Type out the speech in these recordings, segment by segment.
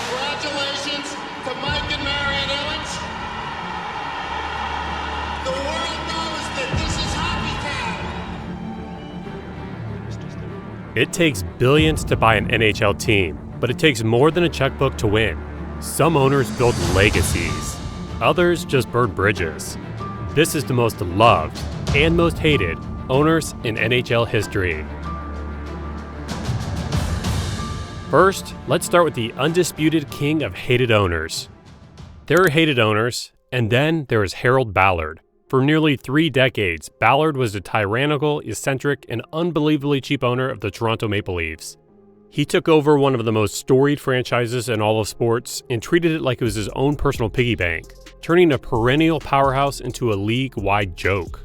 Congratulations to Mike and Marion Owens. The world knows that this is hockey town. It takes billions to buy an NHL team, but it takes more than a checkbook to win. Some owners build legacies. Others just burn bridges. This is the most loved and most hated owners in NHL history. First, let's start with the undisputed king of hated owners. There are hated owners, and then there is Harold Ballard. For nearly 3 decades, Ballard was a tyrannical, eccentric, and unbelievably cheap owner of the Toronto Maple Leafs. He took over one of the most storied franchises in all of sports and treated it like it was his own personal piggy bank, turning a perennial powerhouse into a league-wide joke.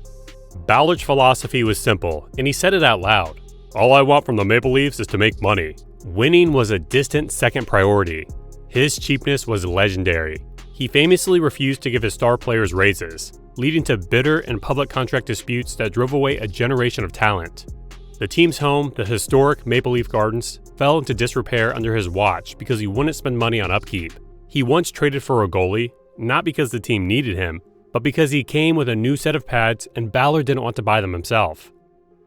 Ballard's philosophy was simple, and he said it out loud. "All I want from the Maple Leafs is to make money." Winning was a distant second priority. His cheapness was legendary. He famously refused to give his star players raises, leading to bitter and public contract disputes that drove away a generation of talent. The team's home, the historic Maple Leaf Gardens, fell into disrepair under his watch because he wouldn't spend money on upkeep. He once traded for a goalie, not because the team needed him, but because he came with a new set of pads and Ballard didn't want to buy them himself.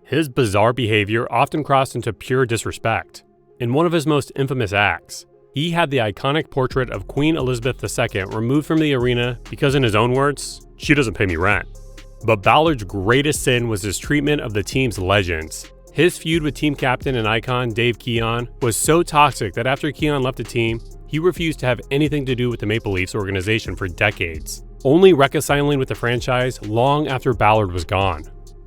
His bizarre behavior often crossed into pure disrespect. In one of his most infamous acts, he had the iconic portrait of Queen Elizabeth II removed from the arena because, in his own words, "She doesn't pay me rent." But Ballard's greatest sin was his treatment of the team's legends. His feud with team captain and icon Dave Keon was so toxic that after Keon left the team, he refused to have anything to do with the Maple Leafs organization for decades, only reconciling with the franchise long after Ballard was gone.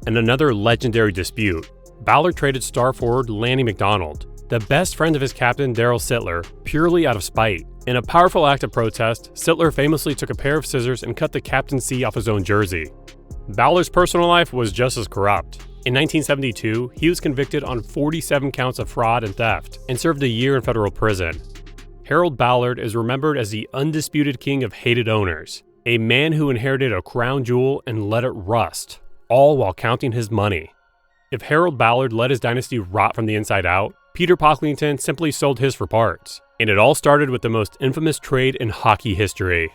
In another legendary dispute, Ballard traded star forward Lanny McDonald, the best friend of his captain Daryl Sittler, purely out of spite. In a powerful act of protest, Sittler famously took a pair of scissors and cut the captaincy off his own jersey. Ballard's personal life was just as corrupt. In 1972, he was convicted on 47 counts of fraud and theft and served a year in federal prison. Harold Ballard is remembered as the undisputed king of hated owners, a man who inherited a crown jewel and let it rust, all while counting his money. If Harold Ballard let his dynasty rot from the inside out, Peter Pocklington simply sold his for parts, and it all started with the most infamous trade in hockey history.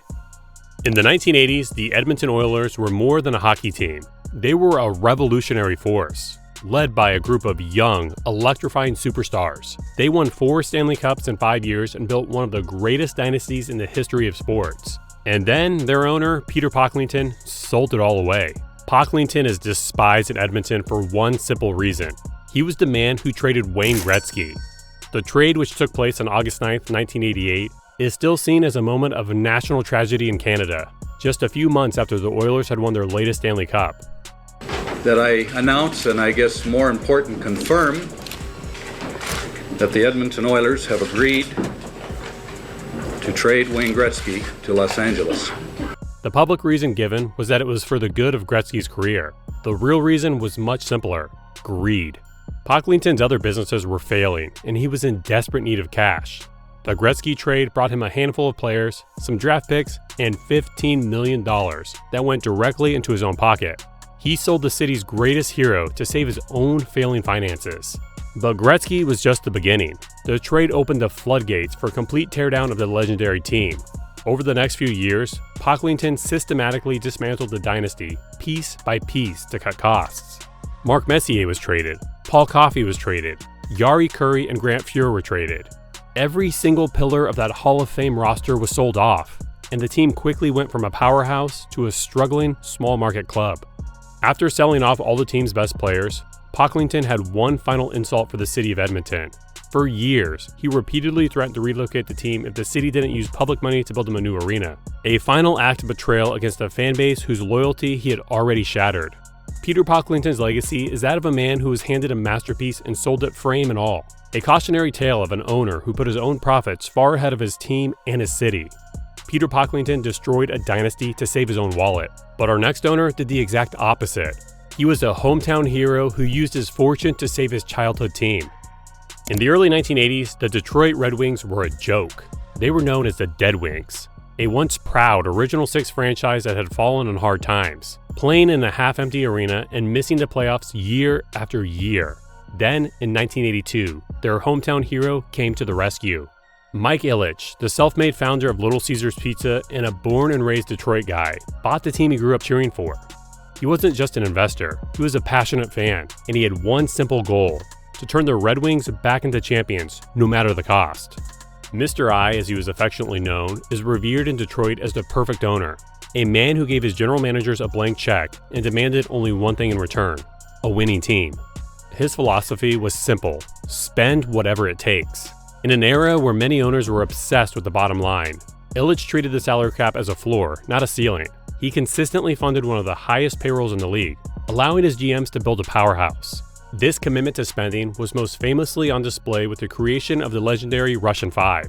In the 1980s, the Edmonton Oilers were more than a hockey team. They were a revolutionary force, led by a group of young, electrifying superstars. They won 4 Stanley Cups in 5 years and built one of the greatest dynasties in the history of sports. And then their owner, Peter Pocklington, sold it all away. Pocklington is despised in Edmonton for one simple reason. He was the man who traded Wayne Gretzky. The trade, which took place on August 9, 1988, is still seen as a moment of national tragedy in Canada, just a few months after the Oilers had won their latest Stanley Cup. That I announce, and I guess more important, confirm, that the Edmonton Oilers have agreed to trade Wayne Gretzky to Los Angeles. The public reason given was that it was for the good of Gretzky's career. The real reason was much simpler: greed. Pocklington's other businesses were failing, and he was in desperate need of cash. The Gretzky trade brought him a handful of players, some draft picks, and $15 million that went directly into his own pocket. He sold the city's greatest hero to save his own failing finances. But Gretzky was just the beginning. The trade opened the floodgates for a complete teardown of the legendary team. Over the next few years, Pocklington systematically dismantled the dynasty piece by piece to cut costs. Mark Messier was traded, Paul Coffey was traded, Yari Curry and Grant Fuhr were traded. Every single pillar of that Hall of Fame roster was sold off, and the team quickly went from a powerhouse to a struggling small market club. After selling off all the team's best players, Pocklington had one final insult for the city of Edmonton. For years, he repeatedly threatened to relocate the team if the city didn't use public money to build him a new arena. A final act of betrayal against a fan base whose loyalty he had already shattered. Peter Pocklington's legacy is that of a man who was handed a masterpiece and sold it frame and all. A cautionary tale of an owner who put his own profits far ahead of his team and his city. Peter Pocklington destroyed a dynasty to save his own wallet. But our next owner did the exact opposite. He was a hometown hero who used his fortune to save his childhood team. In the early 1980s, the Detroit Red Wings were a joke. They were known as the Dead Wings, a once proud Original Six franchise that had fallen on hard times, playing in a half-empty arena and missing the playoffs year after year. Then, in 1982, their hometown hero came to the rescue. Mike Ilitch, the self-made founder of Little Caesars Pizza and a born and raised Detroit guy, bought the team he grew up cheering for. He wasn't just an investor, he was a passionate fan, and he had one simple goal: to turn the Red Wings back into champions, no matter the cost. Mr. I, as he was affectionately known, is revered in Detroit as the perfect owner, a man who gave his general managers a blank check and demanded only one thing in return: a winning team. His philosophy was simple: spend whatever it takes. In an era where many owners were obsessed with the bottom line, Ilitch treated the salary cap as a floor, not a ceiling. He consistently funded one of the highest payrolls in the league, allowing his GMs to build a powerhouse. This commitment to spending was most famously on display with the creation of the legendary Russian Five.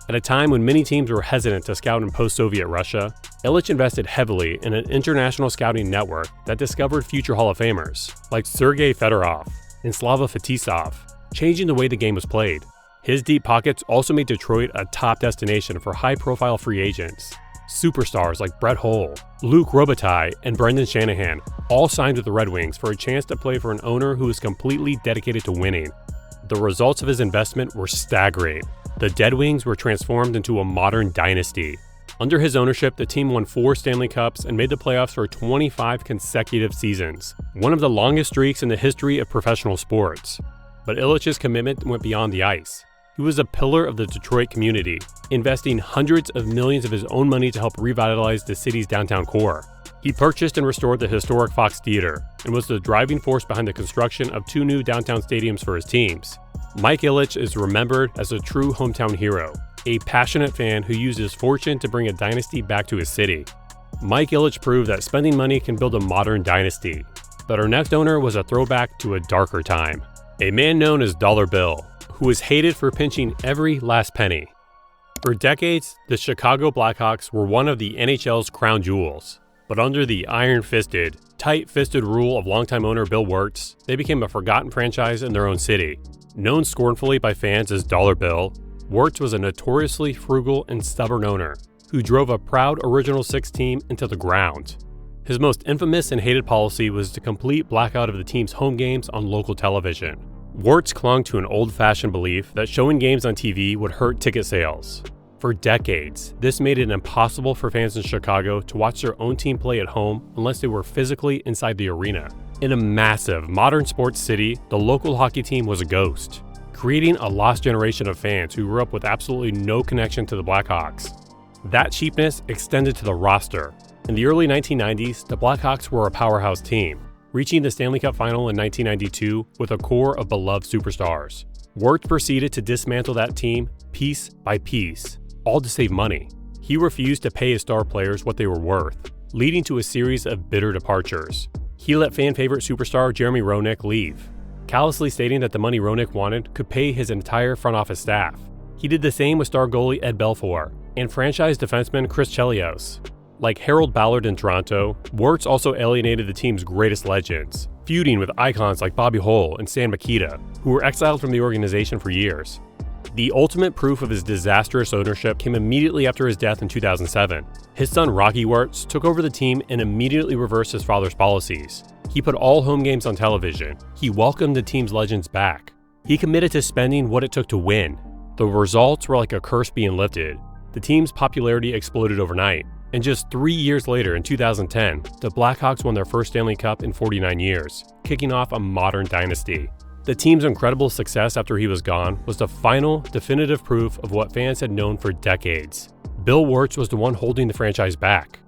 At a time when many teams were hesitant to scout in post-Soviet Russia, Ilitch invested heavily in an international scouting network that discovered future Hall of Famers like Sergei Fedorov and Slava Fetisov, changing the way the game was played. His deep pockets also made Detroit a top destination for high-profile free agents. Superstars like Brett Hull, Luke Robitaille, and Brendan Shanahan all signed with the Red Wings for a chance to play for an owner who was completely dedicated to winning. The results of his investment were staggering. The Dead Wings were transformed into a modern dynasty. Under his ownership, the team won 4 Stanley Cups and made the playoffs for 25 consecutive seasons, one of the longest streaks in the history of professional sports. But Ilitch's commitment went beyond the ice. He was a pillar of the Detroit community, investing hundreds of millions of his own money to help revitalize the city's downtown core. He purchased and restored the historic Fox Theater and was the driving force behind the construction of 2 new downtown stadiums for his teams. Mike Ilitch is remembered as a true hometown hero, a passionate fan who used his fortune to bring a dynasty back to his city. Mike Ilitch proved that spending money can build a modern dynasty. But our next owner was a throwback to a darker time. A man known as Dollar Bill, who was hated for pinching every last penny. For decades, the Chicago Blackhawks were one of the NHL's crown jewels. But under the iron-fisted, tight-fisted rule of longtime owner Bill Wirtz, they became a forgotten franchise in their own city. Known scornfully by fans as Dollar Bill, Wirtz was a notoriously frugal and stubborn owner who drove a proud Original Six team into the ground. His most infamous and hated policy was the complete blackout of the team's home games on local television. Wirtz clung to an old-fashioned belief that showing games on TV would hurt ticket sales. For decades, this made it impossible for fans in Chicago to watch their own team play at home unless they were physically inside the arena. In a massive, modern sports city, the local hockey team was a ghost, creating a lost generation of fans who grew up with absolutely no connection to the Blackhawks. That cheapness extended to the roster. In the early 1990s, the Blackhawks were a powerhouse team, reaching the Stanley Cup Final in 1992 with a core of beloved superstars. Wirtz proceeded to dismantle that team piece by piece, all to save money. He refused to pay his star players what they were worth, leading to a series of bitter departures. He let fan-favorite superstar Jeremy Roenick leave, callously stating that the money Roenick wanted could pay his entire front office staff. He did the same with star goalie Ed Belfour and franchise defenseman Chris Chelios. Like Harold Ballard in Toronto, Wirtz also alienated the team's greatest legends, feuding with icons like Bobby Hull and Stan Mikita, who were exiled from the organization for years. The ultimate proof of his disastrous ownership came immediately after his death in 2007. His son Rocky Wirtz took over the team and immediately reversed his father's policies. He put all home games on television. He welcomed the team's legends back. He committed to spending what it took to win. The results were like a curse being lifted. The team's popularity exploded overnight. And just 3 years later, in 2010, the Blackhawks won their first Stanley Cup in 49 years, kicking off a modern dynasty. The team's incredible success after he was gone was the final, definitive proof of what fans had known for decades. Bill Wirtz was the one holding the franchise back.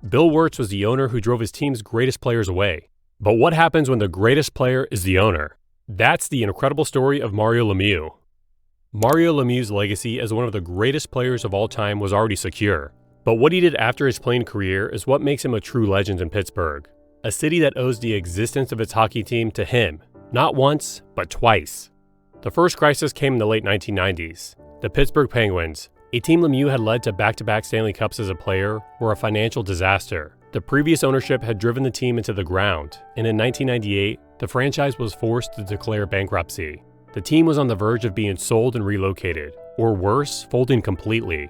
Bill Wirtz was the owner who drove his team's greatest players away. But what happens when the greatest player is the owner? That's the incredible story of Mario Lemieux. Mario Lemieux's legacy as one of the greatest players of all time was already secure. But what he did after his playing career is what makes him a true legend in Pittsburgh, a city that owes the existence of its hockey team to him, not once, but twice. The first crisis came in the late 1990s. The Pittsburgh Penguins, a team Lemieux had led to back-to-back Stanley Cups as a player, were a financial disaster. The previous ownership had driven the team into the ground, and in 1998, the franchise was forced to declare bankruptcy. The team was on the verge of being sold and relocated, or worse, folding completely.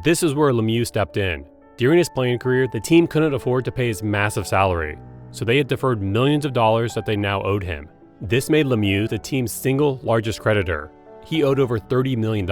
This is where Lemieux stepped in. During his playing career, the team couldn't afford to pay his massive salary, so they had deferred millions of dollars that they now owed him. This made Lemieux the team's single largest creditor, he owed over $30 million.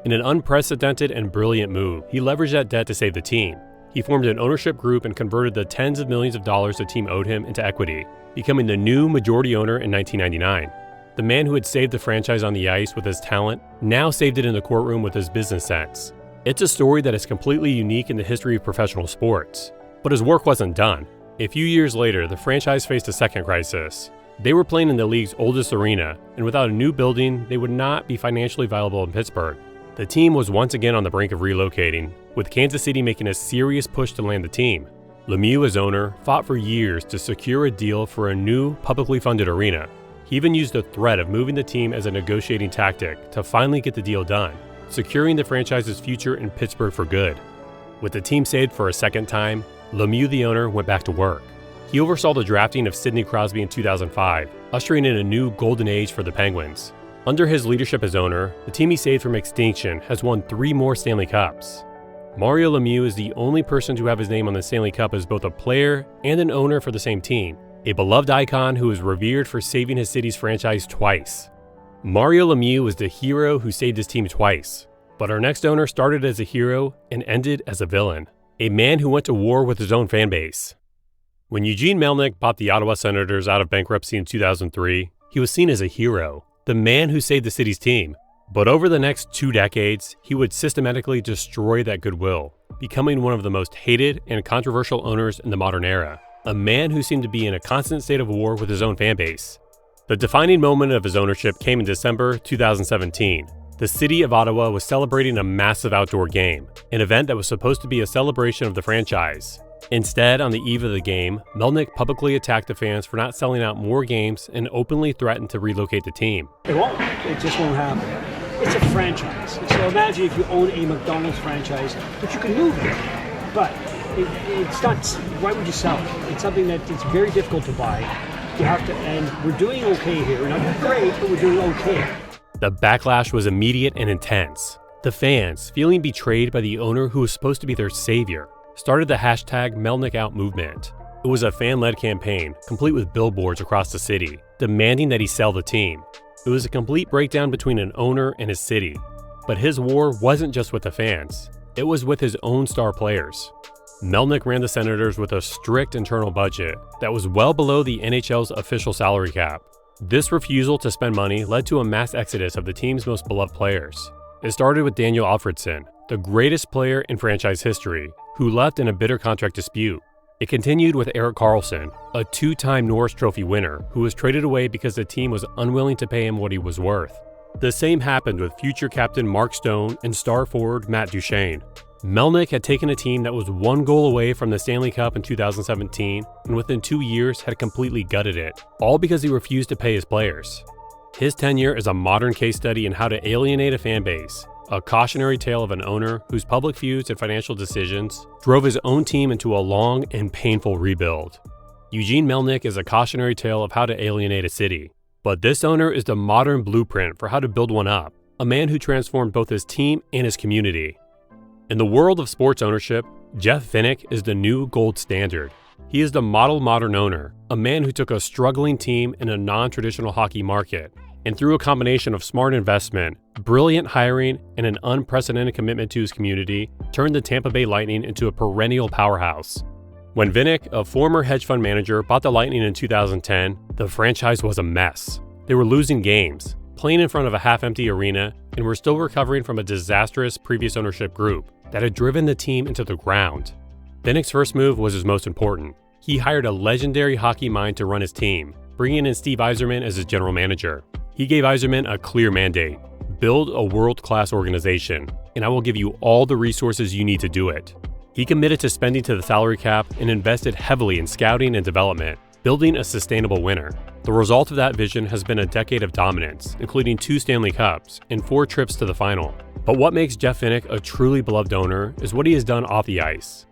In an unprecedented and brilliant move, he leveraged that debt to save the team. He formed an ownership group and converted the tens of millions of dollars the team owed him into equity, becoming the new majority owner in 1999. The man who had saved the franchise on the ice with his talent now saved it in the courtroom with his business sense. It's a story that is completely unique in the history of professional sports. But his work wasn't done. A few years later, the franchise faced a second crisis. They were playing in the league's oldest arena, and without a new building, they would not be financially viable in Pittsburgh. The team was once again on the brink of relocating, with Kansas City making a serious push to land the team. Lemieux, as owner, fought for years to secure a deal for a new, publicly funded arena. He even used the threat of moving the team as a negotiating tactic to finally get the deal done, securing the franchise's future in Pittsburgh for good. With the team saved for a second time, Lemieux, the owner, went back to work. He oversaw the drafting of Sidney Crosby in 2005, ushering in a new golden age for the Penguins. Under his leadership as owner, the team he saved from extinction has won 3 more Stanley Cups. Mario Lemieux is the only person to have his name on the Stanley Cup as both a player and an owner for the same team, a beloved icon who is revered for saving his city's franchise twice. Mario Lemieux was the hero who saved his team twice, but our next owner started as a hero and ended as a villain, a man who went to war with his own fan base. When Eugene Melnyk bought the Ottawa Senators out of bankruptcy in 2003, he was seen as a hero, the man who saved the city's team. But over the next 2 decades, he would systematically destroy that goodwill, becoming one of the most hated and controversial owners in the modern era, a man who seemed to be in a constant state of war with his own fan base. The defining moment of his ownership came in December 2017. The city of Ottawa was celebrating a massive outdoor game, an event that was supposed to be a celebration of the franchise. Instead, on the eve of the game, Melnyk publicly attacked the fans for not selling out more games and openly threatened to relocate the team. It won't. It just won't happen. It's a franchise. So imagine if you own a McDonald's franchise, which you can move it. But it's not, why would you sell it? It's something that it's very difficult to buy. You have to, and we're doing okay here. We're not doing great, but we're doing okay. The backlash was immediate and intense. The fans, feeling betrayed by the owner who was supposed to be their savior, started the hashtag #MelnykOut movement. It was a fan-led campaign, complete with billboards across the city, demanding that he sell the team. It was a complete breakdown between an owner and his city. But his war wasn't just with the fans. It was with his own star players. Melnyk ran the Senators with a strict internal budget that was well below the NHL's official salary cap. This refusal to spend money led to a mass exodus of the team's most beloved players. It started with Daniel Alfredsson, the greatest player in franchise history, who left in a bitter contract dispute. It continued with Erik Karlsson, a 2-time Norris Trophy winner, who was traded away because the team was unwilling to pay him what he was worth. The same happened with future captain Mark Stone and star forward Matt Duchene. Melnyk had taken a team that was 1 goal away from the Stanley Cup in 2017, and within 2 years had completely gutted it, all because he refused to pay his players. His tenure is a modern case study in how to alienate a fan base, a cautionary tale of an owner whose public feuds and financial decisions drove his own team into a long and painful rebuild. Eugene Melnyk is a cautionary tale of how to alienate a city, but this owner is the modern blueprint for how to build one up, a man who transformed both his team and his community. In the world of sports ownership, Jeff Vinik is the new gold standard. He is the model modern owner, a man who took a struggling team in a non-traditional hockey market, and through a combination of smart investment, brilliant hiring, and an unprecedented commitment to his community, turned the Tampa Bay Lightning into a perennial powerhouse. When Vinik, a former hedge fund manager, bought the Lightning in 2010, the franchise was a mess. They were losing games, playing in front of a half-empty arena, and were still recovering from a disastrous previous ownership group that had driven the team into the ground. Vinik's first move was his most important. He hired a legendary hockey mind to run his team, bringing in Steve Yzerman as his general manager. He gave Yzerman a clear mandate: build a world-class organization, and I will give you all the resources you need to do it. He committed to spending to the salary cap and invested heavily in scouting and development, building a sustainable winner. The result of that vision has been a decade of dominance, including 2 Stanley Cups and 4 trips to the final. But what makes Jeff Vinik a truly beloved owner is what he has done off the ice.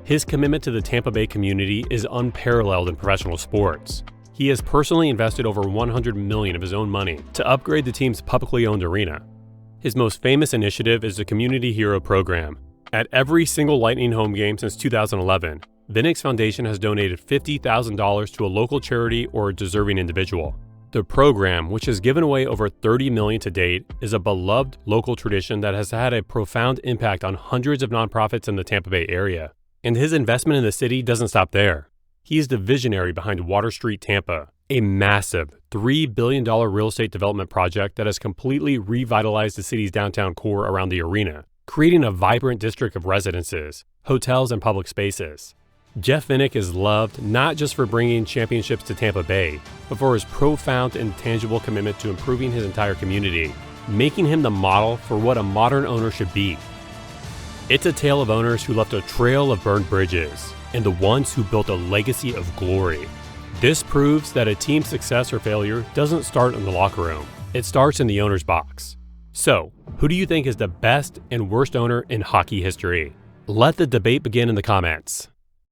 His commitment to the Tampa Bay community is unparalleled in professional sports. He has personally invested over $100 million of his own money to upgrade the team's publicly owned arena. His most famous initiative is the Community Hero Program. At every single Lightning home game since 2011, Vinik's foundation has donated $50,000 to a local charity or a deserving individual. The program, which has given away over $30 million to date, is a beloved local tradition that has had a profound impact on hundreds of nonprofits in the Tampa Bay area. And his investment in the city doesn't stop there. He is the visionary behind Water Street Tampa, a massive $3 billion real estate development project that has completely revitalized the city's downtown core around the arena, creating a vibrant district of residences, hotels, and public spaces. Jeff Vinik is loved not just for bringing championships to Tampa Bay, but for his profound and tangible commitment to improving his entire community, making him the model for what a modern owner should be. It's a tale of owners who left a trail of burned bridges, and the ones who built a legacy of glory. This proves that a team's success or failure doesn't start in the locker room. It starts in the owner's box. So, who do you think is the best and worst owner in hockey history? Let the debate begin in the comments.